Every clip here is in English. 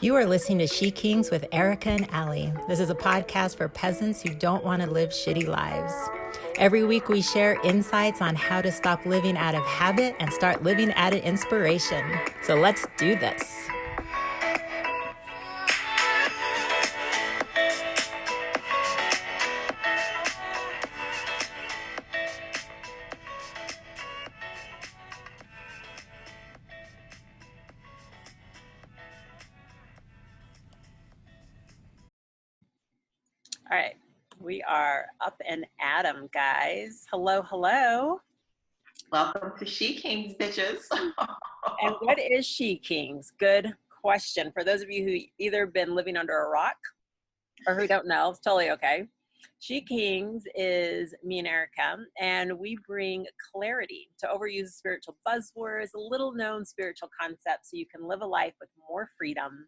You are listening to SheKings with Erica and Allie. This is a podcast for peasants who don't want to live shitty lives. Every week we share insights on how to stop living out of habit and start living out of inspiration. So let's do this. All right, we are up and at 'em, guys. Hello, hello. Welcome to SheKings, bitches. And what is SheKings? Good question. For those of you who either been living under a rock or who don't know, it's totally okay. SheKings is me and Erica, and we bring clarity to overuse spiritual buzzwords, little known spiritual concepts so you can live a life with more freedom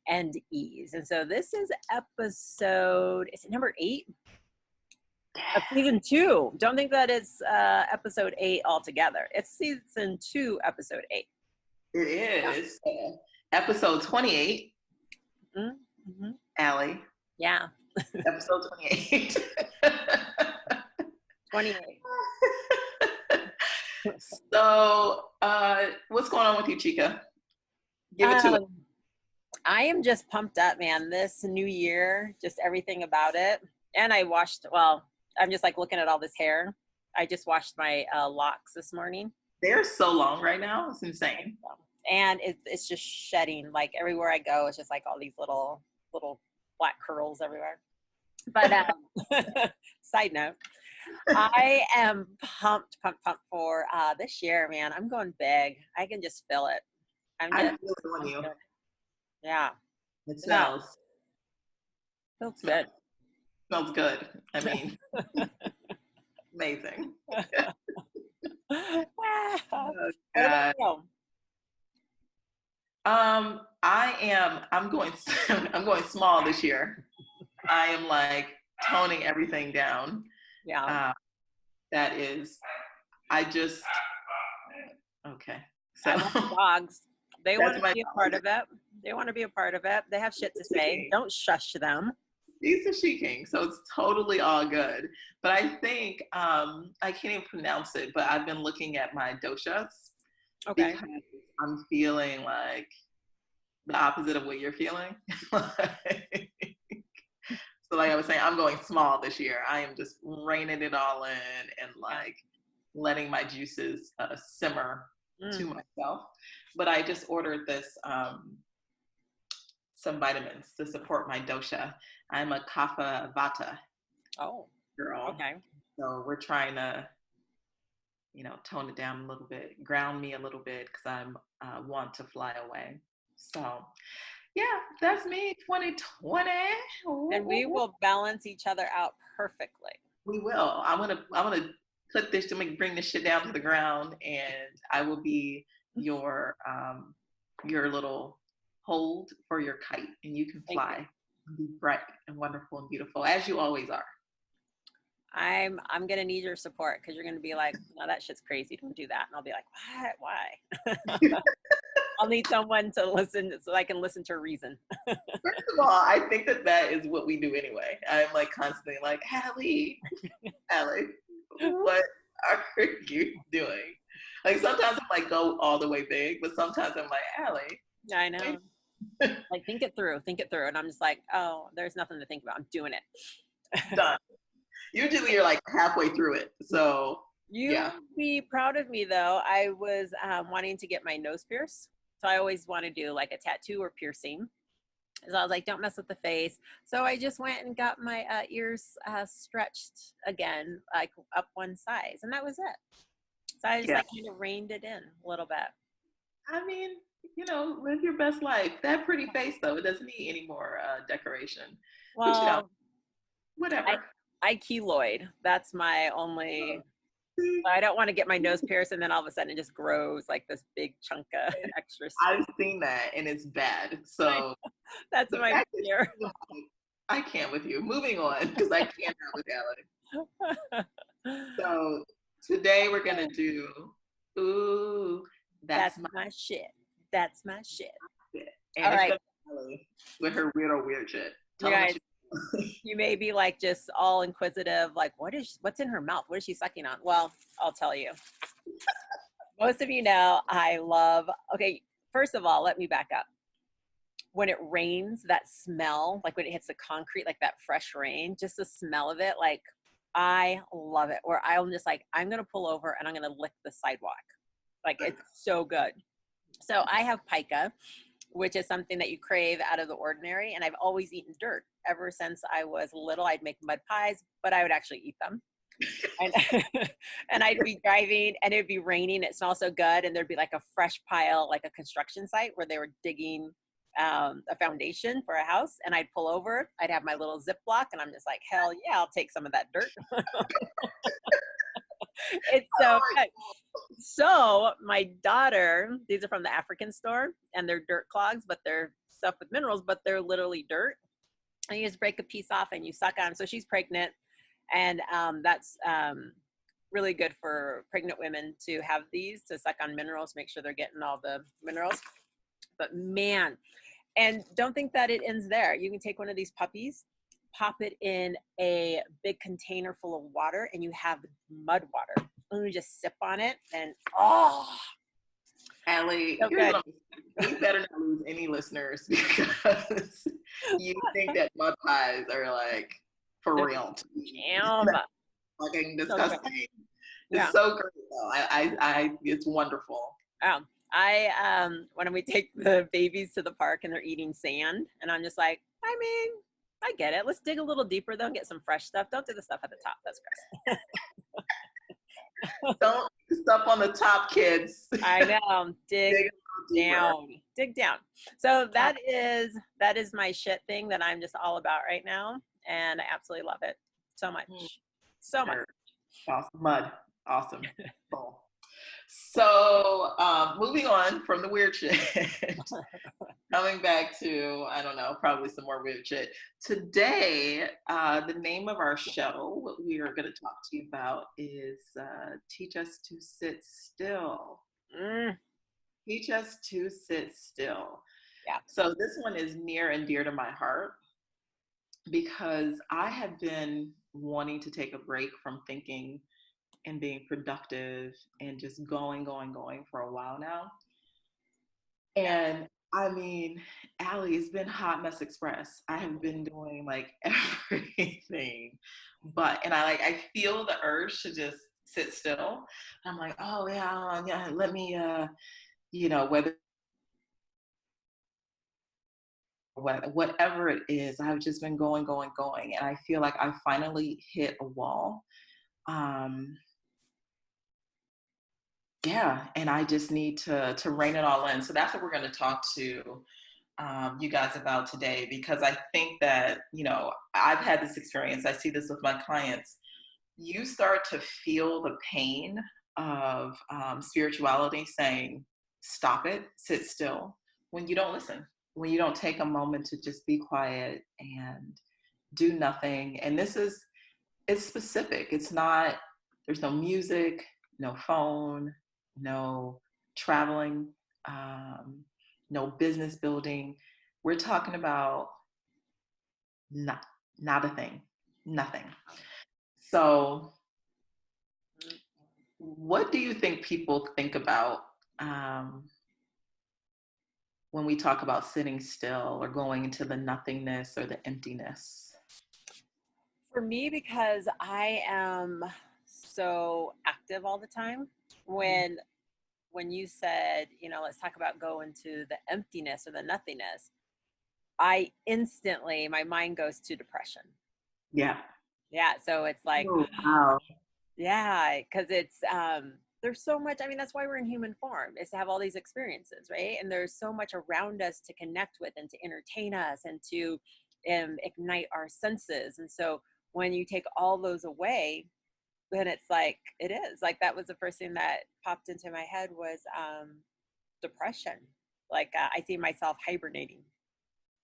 and ease. And so this is episode, is it number 8? Of season 2. Don't think that it's episode 8 altogether. It's season 2, episode 8. It is episode 28. Mm-hmm. Allie. Yeah. Episode 28. 28. So, what's going on with you, Chica? Give it to it. I am just pumped up, man. This new year, just everything about it. And I'm just like looking at all this hair. I just washed my locks this morning. They're so long right now. It's insane. And it's just shedding. Like everywhere I go, it's just like all these little black curls everywhere. But side note, I am pumped for this year, man. I'm going big. I can just feel it. I feel it on you. Yeah. It smells. Feels good. Smells good. I mean, amazing. Oh, God. I'm going small this year. I am like toning everything down. Yeah. Okay. So dogs, they want to be a part of it. They want to be a part of it. They have shit to say. Don't shush them. These are SheKings, so it's totally all good. But I think, I can't even pronounce it, but I've been looking at my doshas. Okay. Because I'm feeling like the opposite of what you're feeling. So like I was saying, I'm going small this year. I am just reining it all in and like letting my juices simmer to myself. But I just ordered this, some vitamins to support my dosha. I'm a kapha vata girl. Okay. So we're trying to, tone it down a little bit, ground me a little bit because I'm want to fly away. So yeah, that's me, 2020. And we will balance each other out perfectly. We will. I'm gonna put this to bring this shit down to the ground, and I will be your little hold for your kite, and you can fly and be bright and wonderful and beautiful as you always are. I'm gonna need your support because you're gonna be like, no, that shit's crazy. Don't do that. And I'll be like, what? Why? I'll need someone to listen so I can listen to reason. First of all, I think that is what we do anyway. I'm like constantly like, Allie, what are you doing? Like sometimes I'm like go all the way big, but sometimes I'm like, Allie. I know. Like think it through. And I'm just like, oh, there's nothing to think about. I'm doing it. Done. Usually you're like halfway through it. So would be proud of me though. I was wanting to get my nose pierced. So I always want to do like a tattoo or piercing. So I was like, don't mess with the face. So I just went and got my ears stretched again, like up one size. And that was it. So I just like kind of reined it in a little bit. I mean, live your best life. That pretty face though, it doesn't need any more decoration. Well, but, whatever. I keloid. That's my only... I don't want to get my nose pierced and then all of a sudden it just grows like this big chunk of extra stuff. I've seen that and it's bad. So that's my fear. I can't with you. Moving on because I can't with Allie. So today we're gonna do that's my shit. That's my shit. And all it's right. Ellie with her weird shit. You Tell them guys, what you. you may be like just all inquisitive, like what's in her mouth? What is she sucking on? Well, I'll tell you. Most of you know I love, okay, first of all, let me back up. When it rains, that smell, like when it hits the concrete, like that fresh rain, just the smell of it, like I love it. Or I'm just like, I'm going to pull over and I'm going to lick the sidewalk. Like it's so good. So I have pica, which is something that you crave out of the ordinary. And I've always eaten dirt. Ever since I was little, I'd make mud pies, but I would actually eat them. And, and I'd be driving and it'd be raining. It smells so good. And there'd be like a fresh pile, like a construction site where they were digging a foundation for a house. And I'd pull over, I'd have my little Ziploc and I'm just like, hell yeah, I'll take some of that dirt. It's so good. So my daughter, these are from the African store and they're dirt clogs, but they're stuffed with minerals, but they're literally dirt. And you just break a piece off and you suck on. So she's pregnant. And that's really good for pregnant women to have these, to suck on minerals, make sure they're getting all the minerals. But man, and don't think that it ends there. You can take one of these puppies, pop it in a big container full of water, and you have mud water. And you just sip on it, and oh, Allie, so good. we better not lose any listeners because you think that mud pies are like for real. Damn. Fucking So disgusting. Yeah. It's so great though. It's wonderful. When we take the babies to the park and they're eating sand, and I'm just like, I mean, I get it. Let's dig a little deeper though and get some fresh stuff. Don't do the stuff at the top. That's gross. Don't stuff on the top, kids. I know. Dig down. Dig down. So that is my shit thing that I'm just all about right now, and I absolutely love it so much. So much. Awesome. Mud. Awesome. Cool. So moving on from the weird shit, coming back to, I don't know, probably some more weird shit. Today, the name of our show, what we are going to talk to you about is Teach Us to Sit Still. Teach us to sit still. Yeah. So this one is near and dear to my heart because I have been wanting to take a break from thinking and being productive and just going for a while now. And I mean, Allie, it's been Hot Mess Express. I have been doing like everything, and I feel the urge to just sit still. I'm like, oh yeah, let me, whatever it is, I've just been going, and I feel like I finally hit a wall. And I just need to rein it all in. So that's what we're going to talk to you guys about today, because I think that, I've had this experience. I see this with my clients. You start to feel the pain of spirituality saying, stop it, sit still, when you don't listen, when you don't take a moment to just be quiet and do nothing. And it's specific. It's not, there's no music, no phone, no traveling, no business building. We're talking about not a thing, nothing. So what do you think people think about when we talk about sitting still or going into the nothingness or the emptiness? For me, because I am so active all the time, when you said, let's talk about going to the emptiness or the nothingness, I instantly, my mind goes to depression. Yeah. Yeah. So it's like, oh, wow. Yeah, because it's, there's so much, I mean, that's why we're in human form, is to have all these experiences, right? And there's so much around us to connect with and to entertain us and to ignite our senses. And so when you take all those away, then it's like, it is like, that was the first thing that popped into my head was depression. Like I see myself hibernating,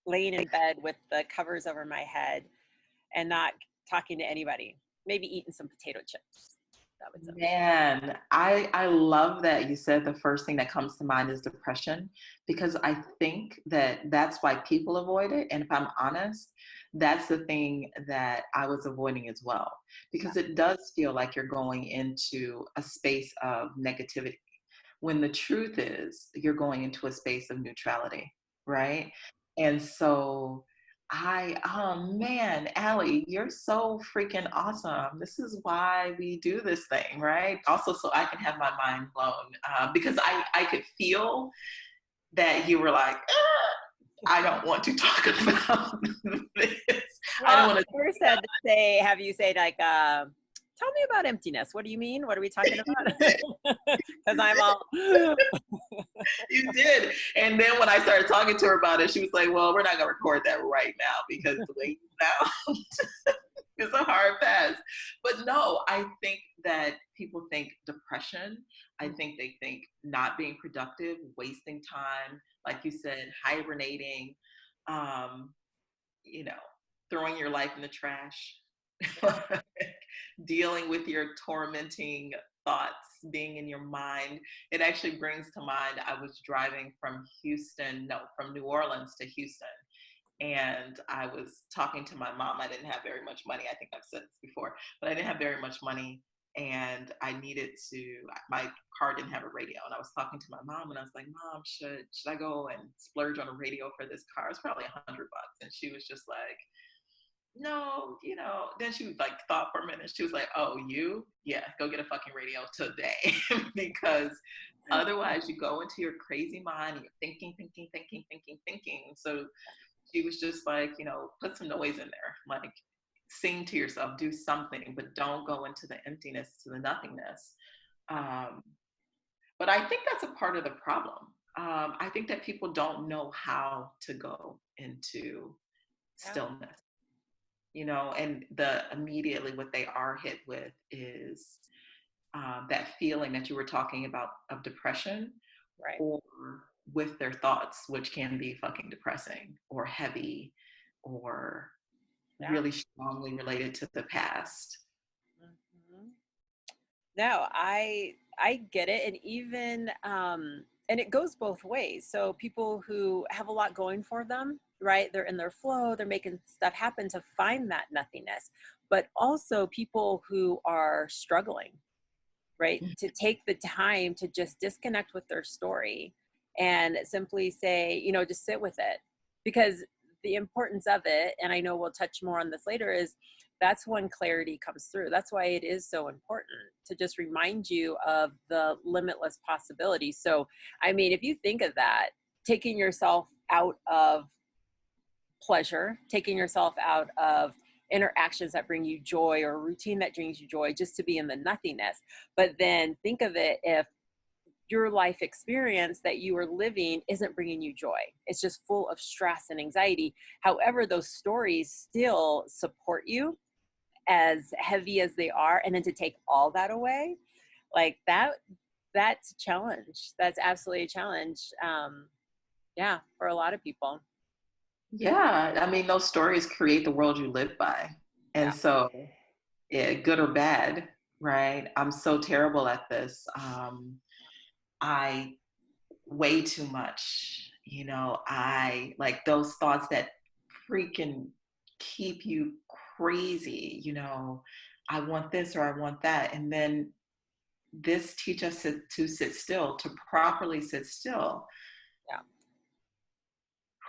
laying in bed with the covers over my head and not talking to anybody, maybe eating some potato chips. that would sound. Man, I love that you said the first thing that comes to mind is depression, because I think that that's why people avoid it. And if I'm honest, that's the thing that I was avoiding as well, Yeah. because it does feel like you're going into a space of negativity when the truth is you're going into a space of neutrality, right? And so oh man, Allie, you're so freaking awesome. This is why we do this thing, right? Also, so I can have my mind blown, because I could feel that you were like, I don't want to talk about this. I don't Well, want to. first had to say, have you say like, tell me about emptiness. What do you mean? What are we talking about? Because I'm all. You did. And then when I started talking to her about it, she was like, well, we're not going to record that right now because the way you sound is a hard pass. But no, I think that people think depression. I think they think not being productive, wasting time, like you said, hibernating, um, you know, throwing your life in the trash, dealing with your tormenting thoughts being in your mind. It actually brings to mind, I was driving from from New Orleans to Houston. And I was talking to my mom. I didn't have very much money. I think I've said this before, but I didn't have very much money. And I needed my car didn't have a radio. And I was talking to my mom and I was like, Mom, should I go and splurge on a radio for this car? It's probably $100. And she was just like, no, then she like thought for a minute. She was like, oh, yeah, go get a fucking radio today. Because otherwise you go into your crazy mind and you're thinking. So she was just like, put some noise in there, like sing to yourself, do something, but don't go into the emptiness, to the nothingness. But I think that's a part of the problem. I think that people don't know how to go into Yeah. stillness, and immediately what they are hit with is that feeling that you were talking about of depression, Right. or with their thoughts, which can be fucking depressing or heavy or Yeah. really strongly related to the past. Mhm. No, I get it, and even and it goes both ways. So people who have a lot going for them, right? They're in their flow, they're making stuff happen to find that nothingness. But also people who are struggling, right? To take the time to just disconnect with their story and simply say, just sit with it. Because the importance of it, and I know we'll touch more on this later, is that's when clarity comes through. That's why it is so important to just remind you of the limitless possibilities. So, I mean, if you think of that, taking yourself out of pleasure, taking yourself out of interactions that bring you joy or routine that brings you joy just to be in the nothingness. But then think of it, if your life experience that you are living isn't bringing you joy, it's just full of stress and anxiety. However, those stories still support you, as heavy as they are, and then to take all that away, like that's a challenge. That's absolutely a challenge. Yeah, for a lot of people. Yeah, I mean, those stories create the world you live by. Yeah. And so, yeah, good or bad, right? I'm so terrible at this. I way too much, I like those thoughts that freaking keep you crazy, I want this or I want that. And then this teach us to sit still, to properly sit still. Yeah.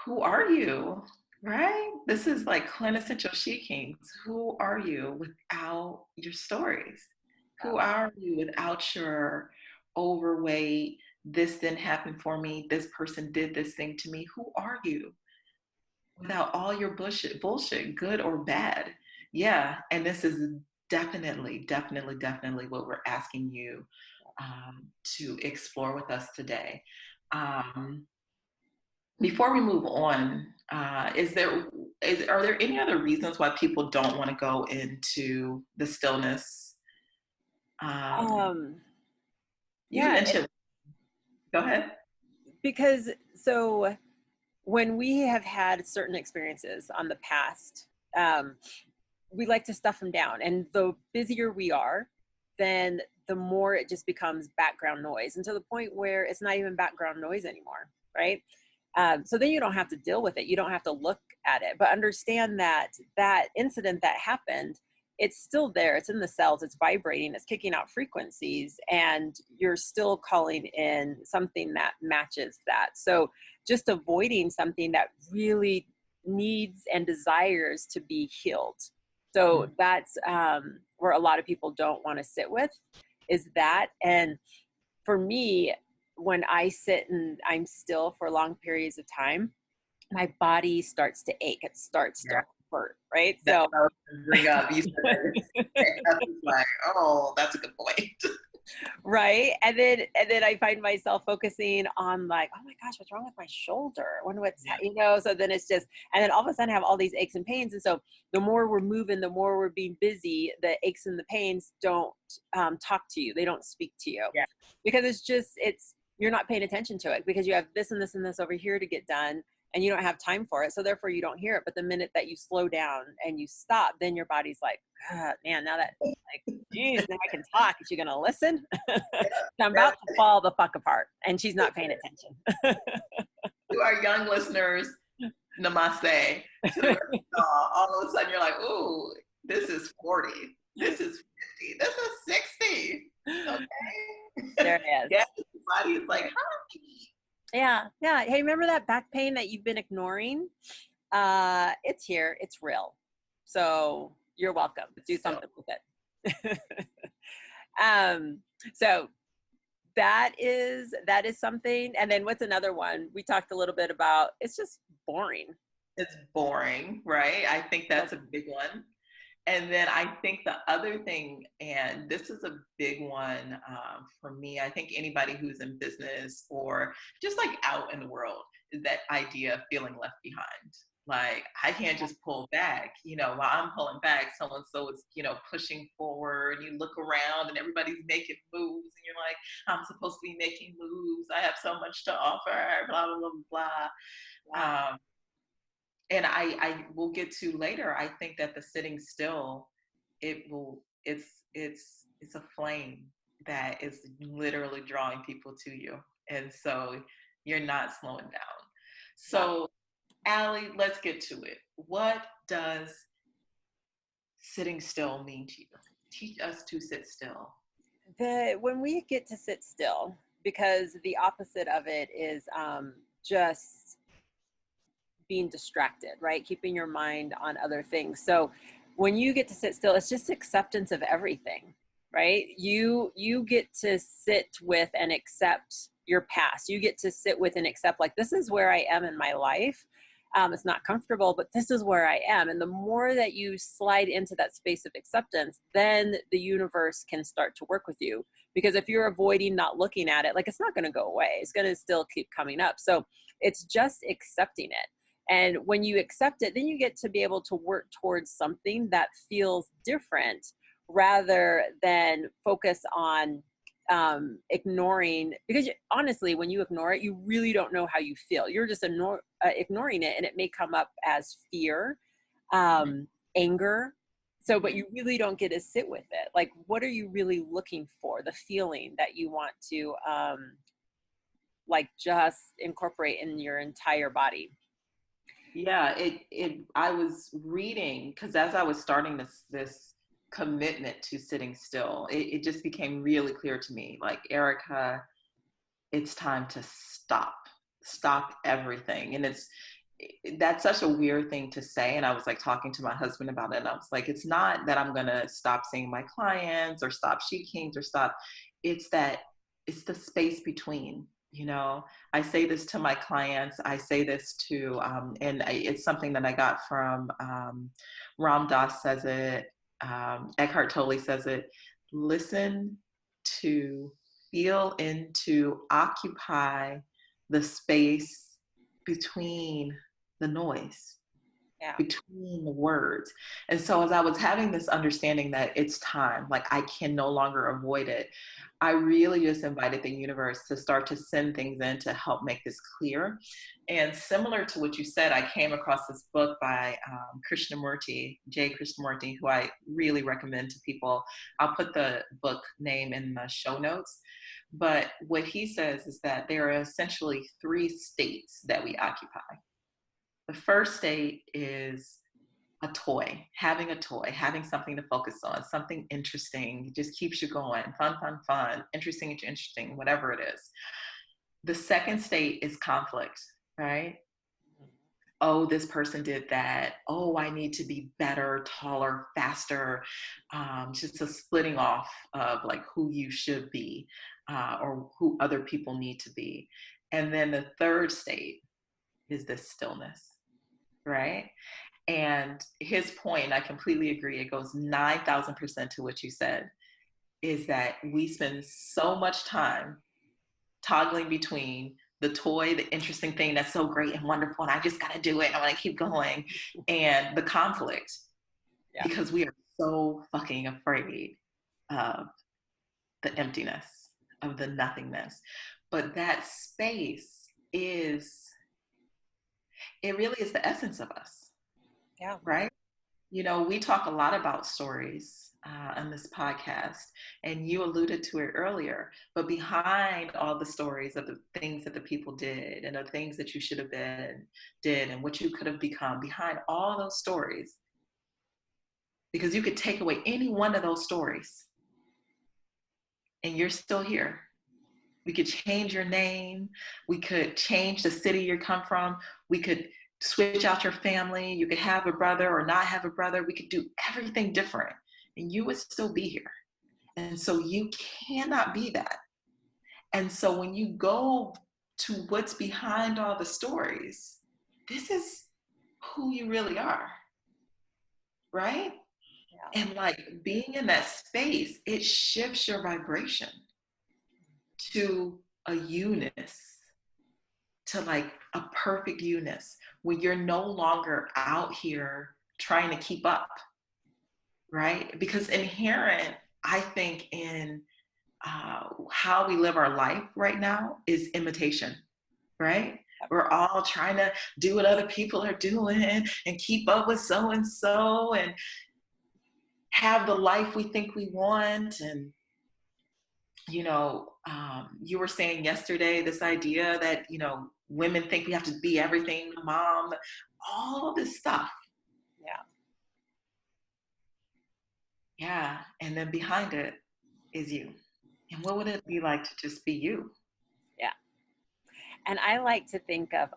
Who are you? Right? This is like quintessential SheKings. Who are you without your stories? Yeah. Who are you without your overweight? This didn't happen for me. This person did this thing to me. Who are you without all your bullshit, good or bad? Yeah. And this is definitely what we're asking you to explore with us today. Um, Before we move on, are there any other reasons why people don't want to go into the stillness? Um, um you yeah, mentioned. Go ahead. because so when we have had certain experiences on the past, we like to stuff them down. And the busier we are, then the more it just becomes background noise, and to the point where it's not even background noise anymore, right? So then you don't have to deal with it. You don't have to look at it, but understand that that incident that happened, it's still there. It's in the cells. It's vibrating. It's kicking out frequencies, and you're still calling in something that matches that. So just avoiding something that really needs and desires to be healed. So that's where a lot of people don't want to sit with, is that. And for me, when I sit and I'm still for long periods of time, my body starts to ache. It starts to hurt, right? That's So what I was gonna bring up. You said I was like, oh, that's a good point. right. And then I find myself focusing on like, oh my gosh, what's wrong with my shoulder? I wonder what's so then it's just, and then all of a sudden I have all these aches and pains. And so the more we're moving, the more we're being busy, the aches and the pains don't talk to you. They don't speak to you, because it's you're not paying attention to it, because you have this and this and this over here to get done, and you don't have time for it. So therefore you don't hear it. But the minute that you slow down and you stop, then your body's like, man, now that, like, geez, now I can talk. Is she going to listen? I'm about to fall the fuck apart, and she's not paying attention. To our young listeners, namaste. All of a sudden you're like, ooh, this is 40. This is 50. This is 60. Okay. There it is. Yeah, the body is like, huh? Yeah. Hey, remember that back pain that you've been ignoring? It's here. It's real. So you're welcome. Do something with it. So that is something. And then what's another one? We talked a little bit about, it's just boring. It's boring, right? I think that's a big one. And then I think the other thing, and this is a big one for me, I think anybody who's in business or just like out in the world, is that idea of feeling left behind. Like, I can't just pull back, while I'm pulling back, so-and-so is, pushing forward. You look around and everybody's making moves and you're like, I'm supposed to be making moves. I have so much to offer, blah, blah, blah, blah. Wow. And I will get to later. I think that the sitting still, it's a flame that is literally drawing people to you. And so you're not slowing down. So Allie, let's get to it. What does sitting still mean to you? Teach us to sit still. When we get to sit still, because the opposite of it is just being distracted, right? Keeping your mind on other things. So when you get to sit still, it's just acceptance of everything, right? You get to sit with and accept your past. You get to sit with and accept, like, this is where I am in my life. It's not comfortable, but this is where I am. And the more that you slide into that space of acceptance, then the universe can start to work with you. Because if you're avoiding not looking at it, like, it's not going to go away. It's going to still keep coming up. So it's just accepting it. And when you accept it, then you get to be able to work towards something that feels different, rather than focus on ignoring. Because honestly, when you ignore it, you really don't know how you feel. You're just ignoring it, and it may come up as fear, anger. So, but you really don't get to sit with it. Like, what are you really looking for? The feeling that you want to like just incorporate in your entire body. Yeah, I was reading, because as I was starting this commitment to sitting still, it just became really clear to me, like, Erica, it's time to stop everything. And that's such a weird thing to say. And I was like talking to my husband about it, and I was like, it's not that I'm gonna stop seeing my clients or stop SheKings or stop. It's the space between. I say this to my clients. I say this to, it's something that I got from Ram Dass says it, Eckhart Tolle says it. Listen to, feel into, occupy the space between the noise. Yeah. between the words. And so as I was having this understanding that it's time, like I can no longer avoid it, I really just invited the universe to start to send things in to help make this clear. And similar to what you said, I came across this book by J. Krishnamurti, who I really recommend to people. I'll put the book name in the show notes. But what he says is that there are essentially three states that we occupy. The first state is having a toy, having something to focus on, something interesting. It just keeps you going. Fun, fun, fun. Interesting, whatever it is. The second state is conflict, right? Oh, this person did that. Oh, I need to be better, taller, faster. Just a splitting off of like who you should be or who other people need to be. And then the third state is this stillness, right? And his point, I completely agree, it goes 9,000% to what you said, is that we spend so much time toggling between the toy, the interesting thing that's so great and wonderful, and I just got to do it, I want to keep going, and the conflict, Yeah. because we are so fucking afraid of the emptiness, of the nothingness. But that space it really is the essence of us. Yeah. Right? You know, we talk a lot about stories on this podcast, and you alluded to it earlier. But behind all the stories of the things that the people did and the things that you should have did and what you could have become, behind all those stories, because you could take away any one of those stories and you're still here. We could change your name. We could change the city you come from. We could switch out your family. You could have a brother or not have a brother. We could do everything different and you would still be here. And so you cannot be that. And so when you go to what's behind all the stories, this is who you really are, right? Yeah. And like being in that space, it shifts your vibration to a eunice, to like a perfect eunice, where you're no longer out here trying to keep up, right? Because inherent, I think, in how we live our life right now is imitation, right? We're all trying to do what other people are doing and keep up with so and so and have the life we think we want. And you know, you were saying yesterday this idea that, you know, women think we have to be everything, mom, all this stuff. Yeah. Yeah. And then behind it is you. And what would it be like to just be you? Yeah. And I like to think of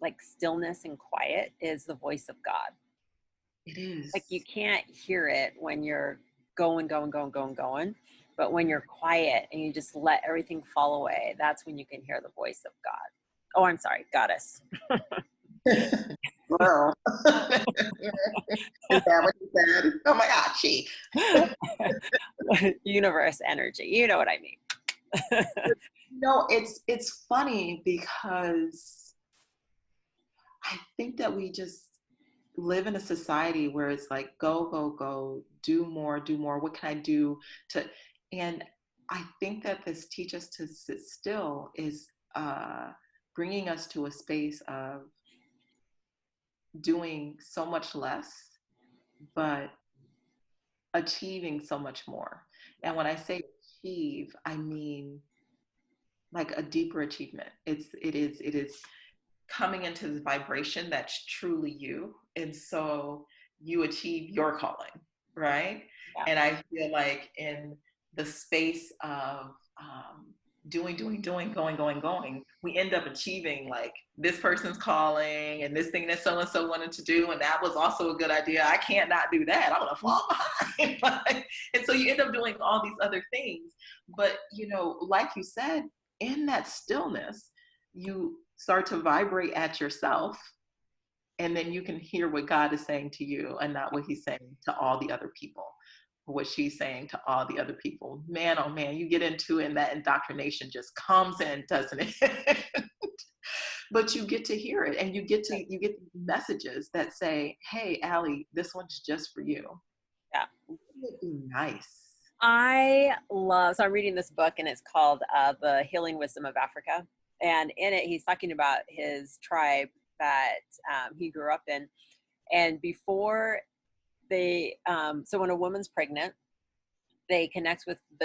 like stillness and quiet is the voice of God. It is. Like you can't hear it when you're going. But when you're quiet and you just let everything fall away, that's when you can hear the voice of God. Oh, I'm sorry, goddess. Girl. Is that what you said? Oh my God, she. Universe energy. You know what I mean. No, it's funny because I think that we just live in a society where it's like go, do more, what can I do to, and I think that this teach us to sit still is bringing us to a space of doing so much less but achieving so much more. And when I say achieve, I mean like a deeper achievement. It is coming into this vibration that's truly you. And so you achieve your calling, right? Yeah. And I feel like in the space of doing, going, we end up achieving like this person's calling and this thing that so and so wanted to do. And that was also a good idea. I can't not do that. I'm going to fall behind. And so you end up doing all these other things. But, you know, like you said, in that stillness, you start to vibrate at yourself, and then you can hear what God is saying to you and not what he's saying to all the other people, or what she's saying to all the other people. Man, oh man, you get into it and that indoctrination just comes in, doesn't it? but you get to hear it, and you get messages that say, hey, Allie, this one's just for you. Yeah. Wouldn't it be nice? So I'm reading this book, and it's called The Healing Wisdom of Africa. And in it, he's talking about his tribe that he grew up in. And before so when a woman's pregnant, the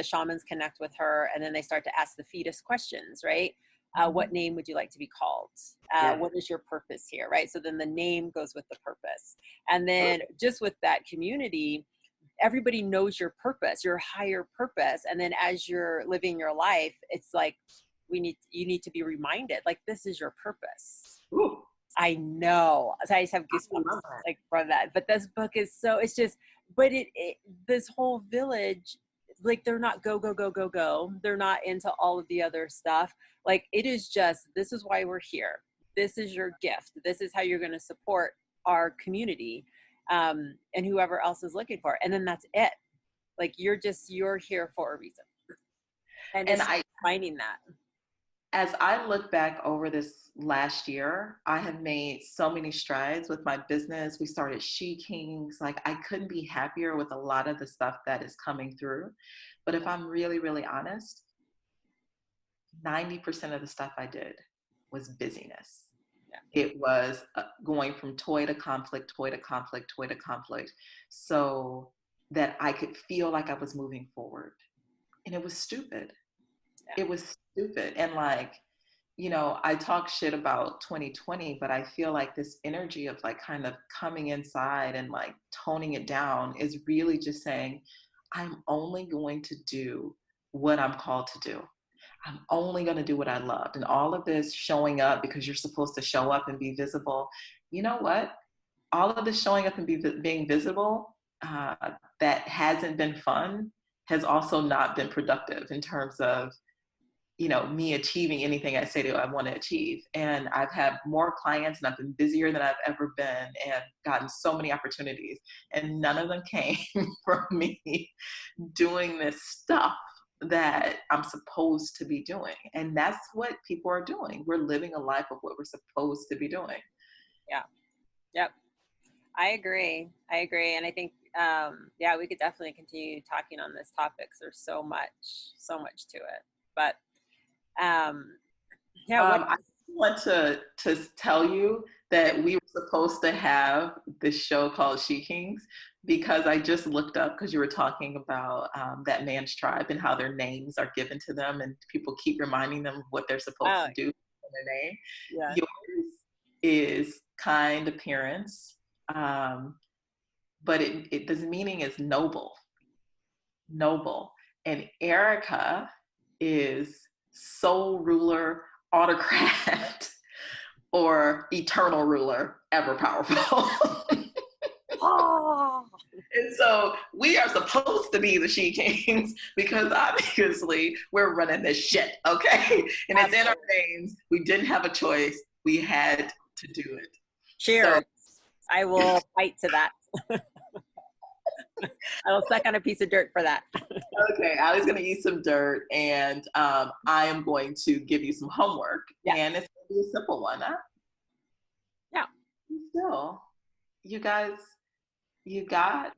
shamans connect with her, and then they start to ask the fetus questions, right? What name would you like to be called? What is your purpose here, right? So then the name goes with the purpose. And then just with that community, everybody knows your purpose, your higher purpose. And then as you're living your life, it's like you need to be reminded, like, this is your purpose. Ooh. I know. So I just have goosebumps like from that. But this book is but this whole village, like, they're not go, go, go, go, go. They're not into all of the other stuff. Like, it is just, this is why we're here. This is your gift. This is how you're going to support our community, and whoever else is looking for it. And then that's it. Like, you're here for a reason. And finding that. As I look back over this last year, I have made so many strides with my business. We started SheKings. Like, I couldn't be happier with a lot of the stuff that is coming through. But if I'm really, really honest, 90% of the stuff I did was busyness. Yeah. It was going from toy to conflict, toy to conflict, toy to conflict, so that I could feel like I was moving forward. And it was stupid. Yeah. It was stupid. And like, you know, I talk shit about 2020, but I feel like this energy of like kind of coming inside and like toning it down is really just saying, I'm only going to do what I'm called to do. I'm only going to do what I loved. And all of this showing up because you're supposed to show up and be visible. You know what? All of this showing up and being visible that hasn't been fun has also not been productive in terms of, you know, me achieving anything I say I want to achieve. And I've had more clients, and I've been busier than I've ever been, and gotten so many opportunities, and none of them came from me doing this stuff that I'm supposed to be doing. And that's what people are doing. We're living a life of what we're supposed to be doing. Yeah. Yep. I agree. And I think, we could definitely continue talking on this topic. There's so much to it. But I want to tell you that we were supposed to have this show called SheKings, because I just looked up, because you were talking about that man's tribe and how their names are given to them, and people keep reminding them of what they're supposed to do in their name. Yeah. Yours is kind appearance, but the meaning is noble. And Erica is soul ruler, autocrat, or eternal ruler, ever powerful. Oh. And so we are supposed to be the SheKings, because obviously we're running this shit, okay? And it's in our names. We didn't have a choice. We had to do it. Cheers. So, I will fight to that. I will suck on a piece of dirt for that. Okay, Allie's going to eat some dirt, and I am going to give you some homework. Yeah. And it's going to be a simple one, huh? Yeah. Still, you guys, you got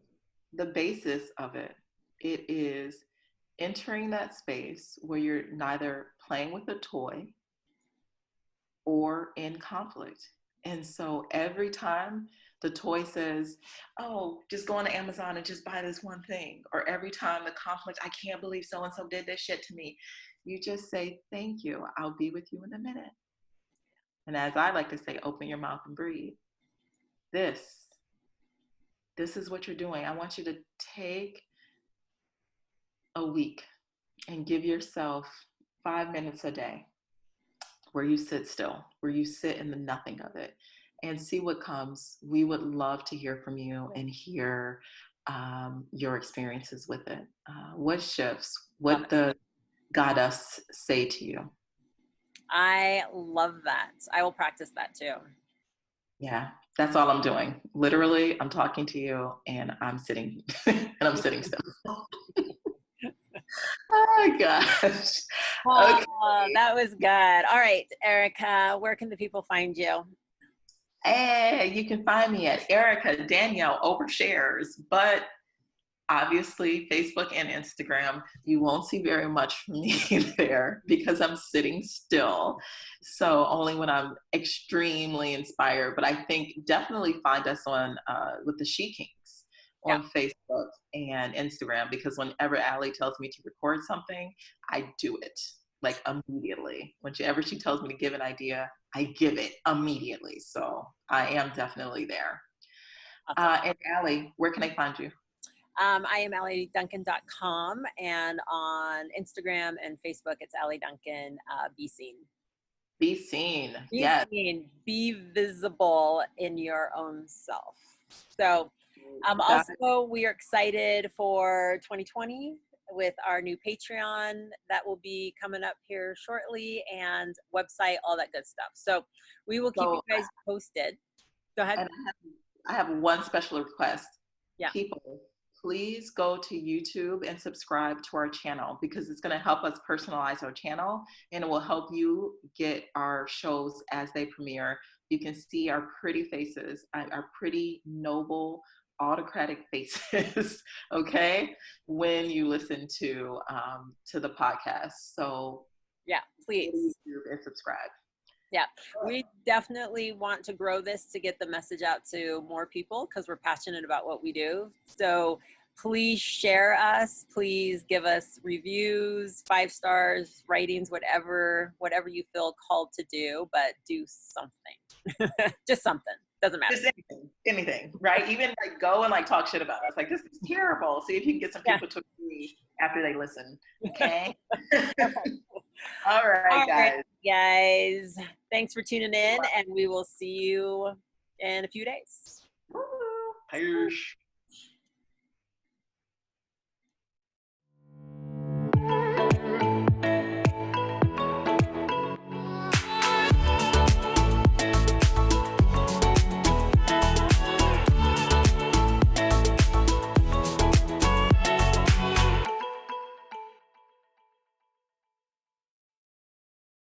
the basis of it. It is entering that space where you're neither playing with a toy or in conflict. And so every time the toy says, oh, just go on Amazon and just buy this one thing, or every time the conflict, I can't believe so-and-so did this shit to me, you just say, thank you, I'll be with you in a minute. And as I like to say, open your mouth and breathe. This is what you're doing. I want you to take a week and give yourself 5 minutes a day where you sit still, where you sit in the nothing of it, and see what comes. We would love to hear from you and hear your experiences with it. What shifts? What does Goddess say to you? I love that. I will practice that too. Yeah, that's all I'm doing. Literally, I'm talking to you and I'm sitting and I'm sitting still. Oh my gosh. Okay. That was good. All right, Erica, where can the people find you? Hey, you can find me at Erica Danielle Overshares, but obviously Facebook and Instagram, you won't see very much from me there because I'm sitting still. So only when I'm extremely inspired. But I think definitely find us on with the SheKings Yeah. on Facebook and Instagram, because whenever Allie tells me to record something, I do it like immediately. Whenever she tells me to give an idea, I give it immediately. So I am definitely there. Awesome. And Allie, where can I find you? I am allieduncan.com, and on Instagram and Facebook, it's Allie Duncan. Be seen. Be seen. Be Yes. seen. Be visible in your own self. So, That, also, we are excited for 2020 with our new Patreon that will be coming up here shortly, and website, all that good stuff. So, we will keep you so, guys posted. Go ahead. and I have one special request. Yeah. People, please go to YouTube and subscribe to our channel, because it's going to help us personalize our channel, and it will help you get our shows as they premiere. You can see our pretty faces, our pretty noble autocratic faces, okay, when you listen to the podcast. So Yeah, go to please. YouTube and subscribe. Yeah, we definitely want to grow this to get the message out to more people because we're passionate about what we do. So please share us. Please give us reviews, 5 stars, ratings, whatever you feel called to do, but do something. Just something. Doesn't matter. Just anything, right? Even like go and like talk shit about us. Like, this is terrible. See if you can get some Yeah. people to agree after they listen. Okay. Okay. All right, All right, guys. guys. Thanks for tuning in, and we will see you in a few days. Woo. Peace.